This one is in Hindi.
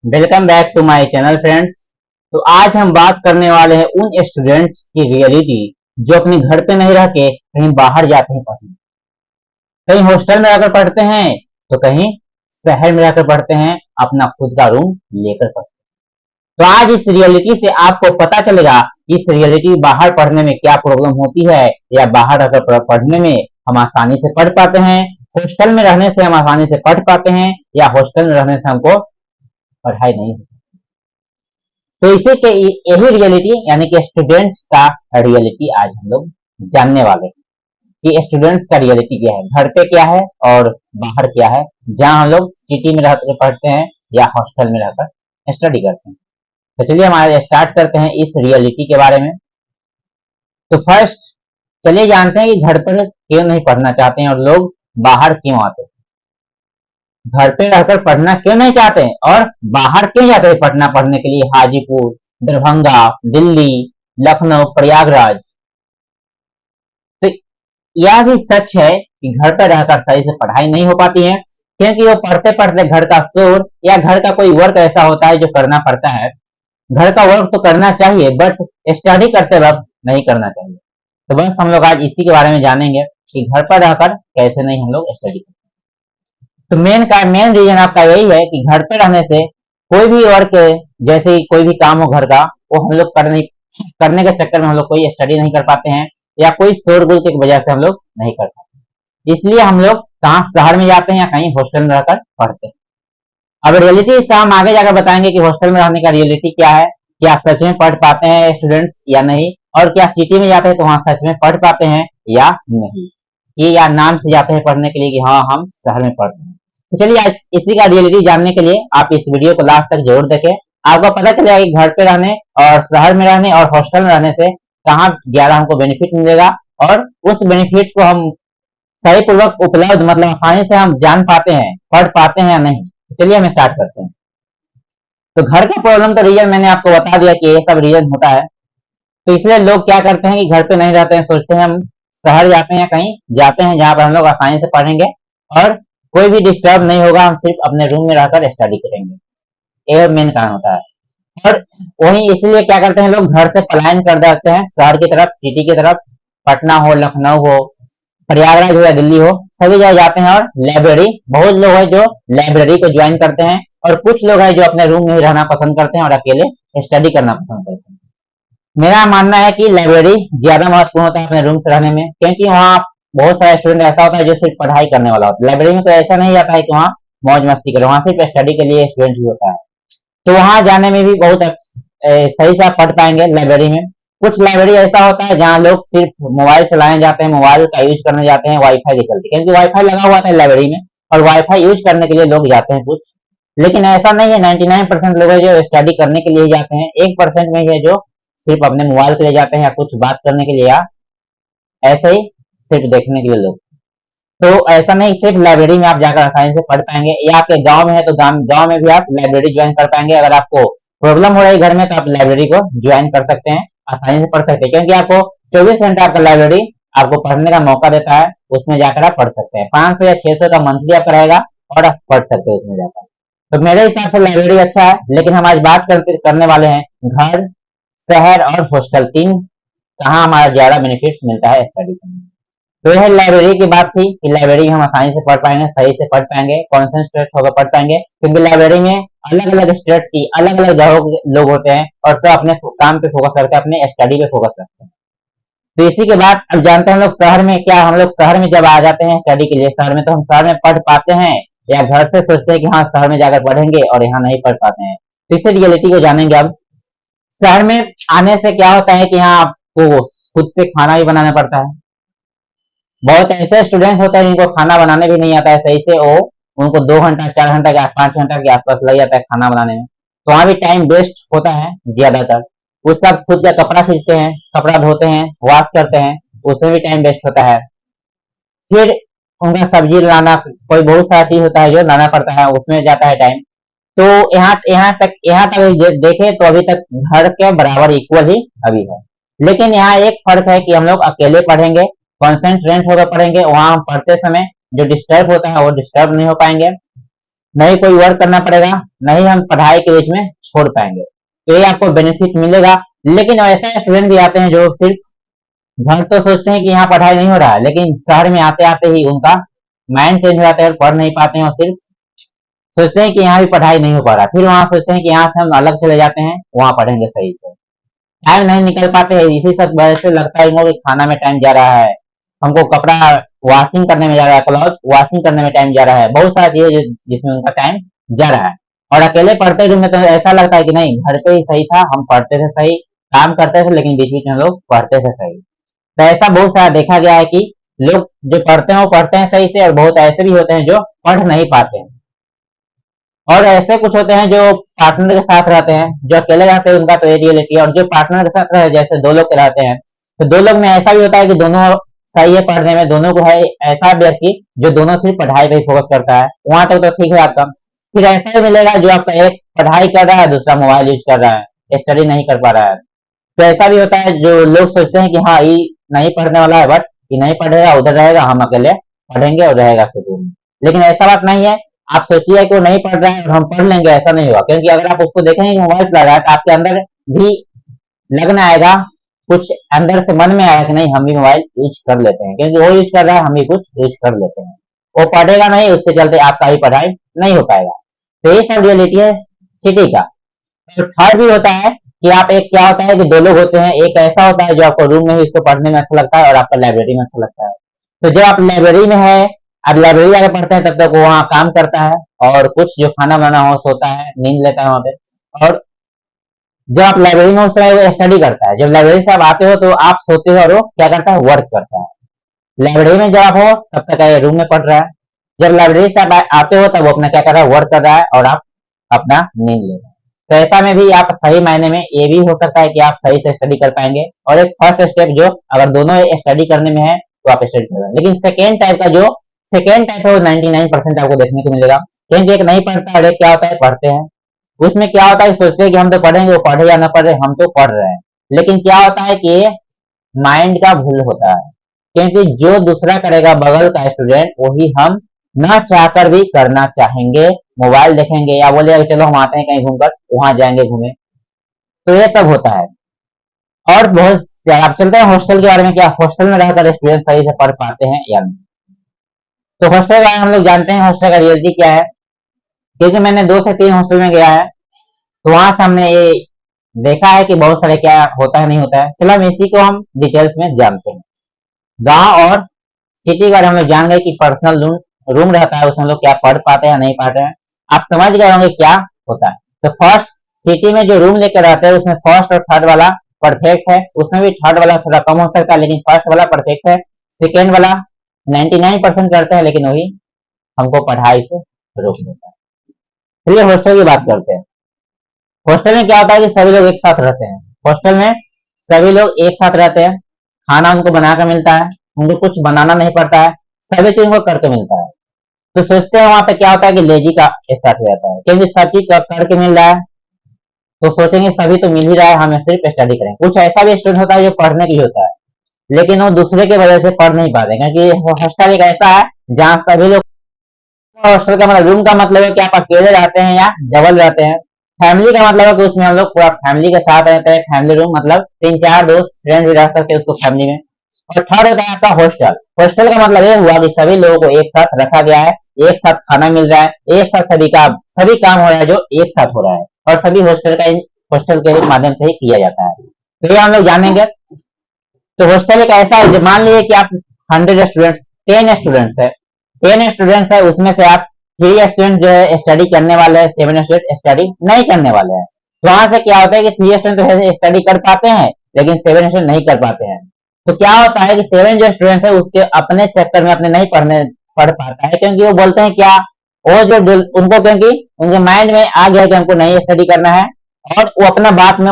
Welcome back to my channel friends. तो आज हम बात करने वाले हैं उन स्टूडेंट्स की रियलिटी जो अपने घर पे नहीं रह के कहीं बाहर जाते हैं पढ़ने। कहीं हॉस्टल में रहकर पढ़ते हैं तो कहीं शहर में रहकर पढ़ते हैं, अपना खुद का रूम लेकर पढ़ते हैं। तो आज इस रियलिटी से आपको पता चलेगा कि इस रियलिटी बाहर पढ़ने में क्या प्रॉब्लम होती है, या बाहर रहकर पढ़ने में हम आसानी से पढ़ पाते हैं, हॉस्टल में रहने से हम आसानी से पढ़ पाते हैं, या हॉस्टल में रहने से हमको पढ़ाई नहीं होती। तो इसी के यही रियलिटी यानी कि स्टूडेंट्स का रियलिटी आज हम लोग जानने वाले हैं कि स्टूडेंट्स का रियलिटी क्या है, घर पे क्या है और बाहर क्या है, जहां हम लोग सिटी में रहकर पढ़ते हैं या हॉस्टल में रहकर स्टडी करते हैं। तो चलिए हमारे स्टार्ट करते हैं इस रियलिटी के बारे में। तो फर्स्ट चलिए जानते हैं कि घर पर क्यों नहीं पढ़ना चाहते हैं और लोग बाहर क्यों आते हैं। घर पे रहकर पढ़ना क्यों नहीं चाहते और बाहर क्यों जाते हैं पढ़ना पढ़ने के लिए, हाजीपुर, दरभंगा, दिल्ली, लखनऊ, प्रयागराज। तो यह भी सच है कि घर पर रहकर सही से पढ़ाई नहीं हो पाती है, क्योंकि वो पढ़ते पढ़ते घर का शोर या घर का कोई वर्क ऐसा होता है जो करना पड़ता है। घर का वर्क तो करना चाहिए बट स्टडी करते वक्त नहीं करना चाहिए। तो बस हम लोग आज इसी के बारे में जानेंगे कि घर पर रहकर कैसे नहीं हम लोग स्टडी करते। तो मेन रीजन आपका यही है कि घर पे रहने से कोई भी वर्क, जैसे कोई भी काम हो घर का, वो हम लोग करने के चक्कर में हम लोग कोई स्टडी नहीं कर पाते हैं, या कोई शोरगुल की वजह से हम लोग नहीं कर पाते। इसलिए हम लोग कहाँ शहर में जाते हैं या कहीं हॉस्टल में रहकर पढ़ते हैं। अब रियलिटी इसका हम आगे जाकर बताएंगे कि हॉस्टल में रहने का रियलिटी क्या है, क्या सच में पढ़ पाते हैं स्टूडेंट्स या नहीं, और क्या सिटी में जाते हैं तो वहां सच में पढ़ पाते हैं या नहीं, ये या नाम से जाते हैं पढ़ने के लिए कि हाँ हम शहर में पढ़ते हैं। तो चलिए आज इसी का रियलिटी जानने के लिए आप इस वीडियो को लास्ट तक जरूर देखें। आपको पता चलेगा कि घर पे रहने और शहर में रहने और हॉस्टल में रहने से कहाँ ज्यादा हमको बेनिफिट मिलेगा, और उस बेनिफिट को हम सही पूर्वक उपलब्ध मतलब आसानी से हम जान पाते हैं, पढ़ पाते हैं या नहीं। तो चलिए हम स्टार्ट करते हैं। तो घर का प्रॉब्लम तो रीजन मैंने आपको बता दिया कि ये सब रीजन होता है। तो इसलिए लोग क्या करते हैं कि घर पे नहीं रहते हैं, सोचते हैं हम शहर जाते हैं या कहीं जाते हैं जहां पर हम लोग आसानी से पढ़ेंगे और कोई भी डिस्टर्ब नहीं होगा, हम सिर्फ अपने रूम में रहकर स्टडी करेंगे। ये मेन कारण होता है। और वही इसलिए क्या करते हैं लोग घर से पलायन कर देते हैं शहर की तरफ, सिटी की तरफ। पटना हो, लखनऊ हो, प्रयागराज हो या दिल्ली हो, सभी जगह जाते हैं। और लाइब्रेरी, बहुत लोग हैं जो लाइब्रेरी को ज्वाइन करते हैं, और कुछ लोग हैं जो अपने रूम में ही रहना पसंद करते हैं और अकेले स्टडी करना पसंद करते हैं। मेरा मानना है कि लाइब्रेरी ज्यादा महत्वपूर्ण होता है अपने रूम से रहने में, क्योंकि वहाँ बहुत सारा स्टूडेंट ऐसा होता है जो सिर्फ पढ़ाई करने वाला होता है। लाइब्रेरी में तो ऐसा नहीं जाता है कि वहाँ मौज मस्ती करे, वहाँ सिर्फ स्टडी के लिए स्टूडेंट ही होता है। तो वहाँ जाने में भी बहुत सही से आप पढ़ पाएंगे लाइब्रेरी में। कुछ लाइब्रेरी ऐसा होता है जहाँ लोग सिर्फ मोबाइल चलाने जाते हैं, मोबाइल का यूज करने जाते हैं वाईफाई के चलते, क्योंकि वाईफाई लगा हुआ था लाइब्रेरी में और वाईफाई यूज करने के लिए लोग जाते हैं कुछ। लेकिन ऐसा नहीं है, 99% लोग हैं जो स्टडी करने के लिए जाते हैं, 1% में ही है जो सिर्फ अपने मोबाइल के लिए जाते हैं या कुछ बात करने के लिए, या ऐसे ही सिर्फ देखने के लिए लोग। तो ऐसा नहीं सिर्फ लाइब्रेरी में आप जाकर आसानी से पढ़ पाएंगे, या आपके गांव में है तो गांव में भी आप लाइब्रेरी ज्वाइन कर पाएंगे। अगर आपको प्रॉब्लम हो रही है घर में तो आप लाइब्रेरी को ज्वाइन कर सकते हैं, आसानी से पढ़ सकते हैं, क्योंकि आपको 24 घंटे आपका लाइब्रेरी आपको पढ़ने का मौका देता है। उसमें जाकर आप पढ़ सकते हैं, 500 या 600 का मंथली आपका रहेगा और आप पढ़ सकते हैं उसमें जाकर। तो मेरे हिसाब से लाइब्रेरी अच्छा है। लेकिन हम आज बात करने वाले हैं घर, शहर और हॉस्टल, तीन कहाँ हमारा ज्यादा बेनिफिट्स मिलता है स्टडी करने में। तो यह लाइब्रेरी की बात थी कि लाइब्रेरी हम आसानी से पढ़ पाएंगे, सही से पढ़ पाएंगे, कॉन्सेंट्रेट होकर पढ़ पाएंगे, क्योंकि लाइब्रेरी में अलग अलग स्टेट की अलग अलग जगहों के लोग होते हैं और सब अपने काम पे फोकस करते हैं, अपने स्टडी पे फोकस रखते हैं। तो इसी के बाद अब जानते हैं हम लोग शहर में क्या, हम लोग शहर में जब आ जाते हैं स्टडी के लिए, शहर में तो हम शहर में पढ़ पाते हैं या घर से सोचते हैं कि हाँ शहर में जाकर पढ़ेंगे और यहाँ नहीं पढ़ पाते हैं। तो इसी रियलिटी को जानेंगे अब। शहर में आने से क्या होता है कि यहाँ आपको खुद से खाना भी बनाना पड़ता है। बहुत ऐसे स्टूडेंट्स होते हैं जिनको खाना बनाने भी नहीं आता है सही से, वो उनको 2 घंटा 4 घंटा 5 घंटा के आसपास लग जाता है खाना बनाने में। तो वहां भी टाइम वेस्ट होता है ज्यादातर। उसका खुद का कपड़ा खींचते हैं, कपड़ा धोते हैं, वॉश करते हैं, उसमें भी टाइम वेस्ट होता है। फिर उनका सब्जी लाना, कोई बहुत सारा चीज होता है जो लाना पड़ता है, उसमें जाता है टाइम। तो यहाँ तक देखे तो अभी तक घर के बराबर इक्वल ही अभी है। लेकिन यहाँ एक फर्क है कि हम लोग अकेले पढ़ेंगे, कॉन्सेंट्रेट होकर पढ़ेंगे, वहां हम पढ़ते समय जो डिस्टर्ब होता है वो डिस्टर्ब नहीं हो पाएंगे। नहीं कोई वर्क करना पड़ेगा, नहीं हम पढ़ाई के बीच में छोड़ पाएंगे, तो ये आपको बेनिफिट मिलेगा। लेकिन ऐसे स्टूडेंट भी आते हैं जो सिर्फ घर तो सोचते हैं कि यहाँ पढ़ाई नहीं हो रहा है, लेकिन शहर में आते आते ही उनका माइंड चेंज हो जाता है और पढ़ नहीं पाते हैं और सिर्फ सोचते हैं कि यहाँ भी पढ़ाई नहीं हो पा रहा, फिर वहां सोचते हैं कि यहाँ से हम अलग चले जाते हैं, वहां पढ़ेंगे सही से। टाइम नहीं निकल पाते हैं, इसी सब वजह से लगता है इनको कि खाना में टाइम जा रहा है, हमको कपड़ा वॉशिंग करने में जा रहा है, क्लॉथ वॉशिंग करने में टाइम जा रहा है, बहुत सारी चीजें जिसमें उनका टाइम जा रहा है। और अकेले पढ़ते रूम में तो ऐसा लगता है कि नहीं घर पे ही सही था, हम पढ़ते थे सही, काम करते थे, लेकिन बीच बीच में हम लोग पढ़ते थे सही। तो ऐसा बहुत सारा देखा गया है कि लोग जो पढ़ते हैं वो पढ़ते हैं सही से, और बहुत ऐसे भी होते हैं जो पढ़ नहीं पाते हैं। और ऐसे कुछ होते हैं जो पार्टनर के साथ रहते हैं, जो अकेले रहते हैं उनका तो ये रियलिटी है, और जो पार्टनर के साथ रहे जैसे दो लोग के रहते हैं, तो दो लोग में ऐसा भी होता है कि दोनों सही है पढ़ने में, दोनों को है ऐसा व्यक्ति जो दोनों सिर्फ पढ़ाई पे ही फोकस करता है, वहां तक तो ठीक है आपका। फिर ऐसा भी मिलेगा जो आपका एक पढ़ाई कर रहा है, दूसरा मोबाइल यूज कर रहा है, स्टडी नहीं कर पा रहा है। तो ऐसा भी होता है जो लोग सोचते हैं कि हाँ ये नहीं पढ़ने वाला है, बट ये नहीं पढ़ेगा, उधर रहेगा, हम अकेले पढ़ेंगे और रहेगा सुकून। लेकिन ऐसा बात नहीं है। आप सोचिए कि वो नहीं पढ़ रहा है और हम पढ़ लेंगे, ऐसा नहीं होगा, क्योंकि अगर आप उसको देखेंगे कि मोबाइल चला रहा है तो आपके अंदर भी लगना आएगा, कुछ अंदर से मन में आएगा कि नहीं हम भी मोबाइल यूज कर लेते हैं, क्योंकि वो यूज कर रहा है हम भी कुछ यूज कर लेते हैं। वो पढ़ेगा नहीं, उसके चलते आपका भी पढ़ाई नहीं हो पाएगा। तो ये सब रियलिटी है सिटी का। तो थर्ड भी होता है कि आप एक क्या होता है कि दो लोग होते हैं, एक ऐसा होता है जो आपको रूम में भी इसको पढ़ने में अच्छा लगता है और आपको लाइब्रेरी में अच्छा लगता है। तो जब आप लाइब्रेरी में है, आप लाइब्रेरी जाकर पढ़ते हैं, तब तक वो वहाँ काम करता है और कुछ जो खाना बनाना हो सोता है, नींद लेता है वहां पे। और जब आप लाइब्रेरी में उस समय वो स्टडी करता है, जब लाइब्रेरी से आप आते हो तो आप सोते हो और वो क्या करता है वर्क करता है। लाइब्रेरी में जब आप हो तब तक रूम में पढ़ रहा है, जब लाइब्रेरी से आप आते हो तब वो अपना क्या कर रहा है वर्क कर रहा है और आप अपना नींद ले रहे हैं। तो ऐसा में भी आप सही मायने में ये भी हो सकता है कि आप सही से स्टडी कर पाएंगे। और एक फर्स्ट स्टेप जो अगर दोनों स्टडी करने में है तो आप स्टडी कर रहे हैं, लेकिन सेकेंड टाइप का जो सेकेंड टाइप है वो 99% आपको देखने को मिलेगा, क्योंकि एक नहीं पढ़ता और एक क्या होता है पढ़ते हैं। उसमें क्या होता है सोचते हैं कि हम तो पढ़ेंगे, वो पढ़े या ना पढ़े हम तो पढ़ रहे हैं, लेकिन क्या होता है कि माइंड का भूल होता है, क्योंकि जो दूसरा करेगा बगल का स्टूडेंट वही हम ना चाहकर भी करना चाहेंगे, मोबाइल देखेंगे या बोलेगा चलो हम आते हैं कहीं घूमकर, वहां जाएंगे घूमे। तो ये सब होता है। और बहुत आप चलते हैं हॉस्टल के बारे में, क्या हॉस्टल में रहकर स्टूडेंट सही से पढ़ पाते हैं या नहीं। तो हॉस्टल का हम लोग जानते हैं हॉस्टल का रियलिटी क्या है, क्योंकि मैंने 2 से 3 हॉस्टल में गया है, तो वहां से हमने ये देखा है कि बहुत सारे क्या होता है नहीं होता है। चलो हम इसी को हम डिटेल्स में जानते हैं। गांव और सिटी के बारे में हम लोग जान गए कि पर्सनल रूम रहता है, उसमें लोग क्या पढ़ पाते हैं या नहीं पाते हैं, आप समझ गए होंगे क्या होता है। तो फर्स्ट सिटी में जो रूम लेकर रहते हैं उसमें फर्स्ट और थर्ड वाला परफेक्ट है, उसमें भी थर्ड वाला थोड़ा कम हो सकता है, लेकिन फर्स्ट वाला परफेक्ट है। सेकेंड वाला 99% करते हैं, लेकिन वही हमको पढ़ाई से रोक देता है। चलिए हॉस्टल की बात करते हैं। हॉस्टल में क्या होता है कि सभी लोग एक साथ रहते हैं, हॉस्टल में सभी लोग एक साथ रहते हैं, खाना उनको बनाकर मिलता है, उनको कुछ बनाना नहीं पड़ता है, सभी चीज उनको करके मिलता है। तो सोचते हैं वहां पे क्या होता है कि लेजी का स्टार्ट हो जाता है, क्योंकि सब चीज करके मिल रहा है, तो सोचेंगे सभी तो मिल ही रहा है, हमें सिर्फ स्टडी करें। कुछ ऐसा भी स्टूडेंट होता है जो पढ़ने की होता है, लेकिन वो दूसरे की वजह से पढ़ नहीं पाते, क्योंकि हॉस्टल एक ऐसा है जहाँ सभी लोग, हॉस्टल का मतलब रूम का मतलब है कि आप अकेले रहते हैं या डबल रहते हैं। फैमिली का मतलब है कि उसमें हम लोग पूरा फैमिली के साथ रहते हैं, फैमिली रूम मतलब 3-4 दोस्त फ्रेंड भी रह सकते हैं उसको फैमिली में। और थर्ड होता है आपका हॉस्टल। हॉस्टल का मतलब ये हुआ कि सभी लोगों को एक साथ रखा गया है, एक साथ खाना मिल रहा है, एक साथ सभी काम हो रहा है जो एक साथ हो रहा है, और सभी हॉस्टल के माध्यम से ही किया जाता है। तो ये हम लोग जानेंगे। तो हॉस्टल एक ऐसा है, मान लीजिए कि आप 100 स्टूडेंट्स 10 स्टूडेंट्स है, 10 स्टूडेंट्स है, उसमें से आप 3 स्टूडेंट जो है स्टडी करने वाले हैं, 7 स्टूडेंट स्टडी नहीं करने वाले हैं। तो वहां से क्या होता है कि 3 स्टूडेंट तो स्टडी कर पाते हैं, लेकिन 7 स्टूडेंट नहीं कर पाते हैं। तो क्या होता है कि 7 जो स्टूडेंट्स है उसके अपने चक्कर में अपने नहीं पढ़ पाता है, क्योंकि वो बोलते हैं क्या, वो जो उनको क्योंकि उनके माइंड में आ गया कि हमको नहीं स्टडी करना है, और वो अपना बात में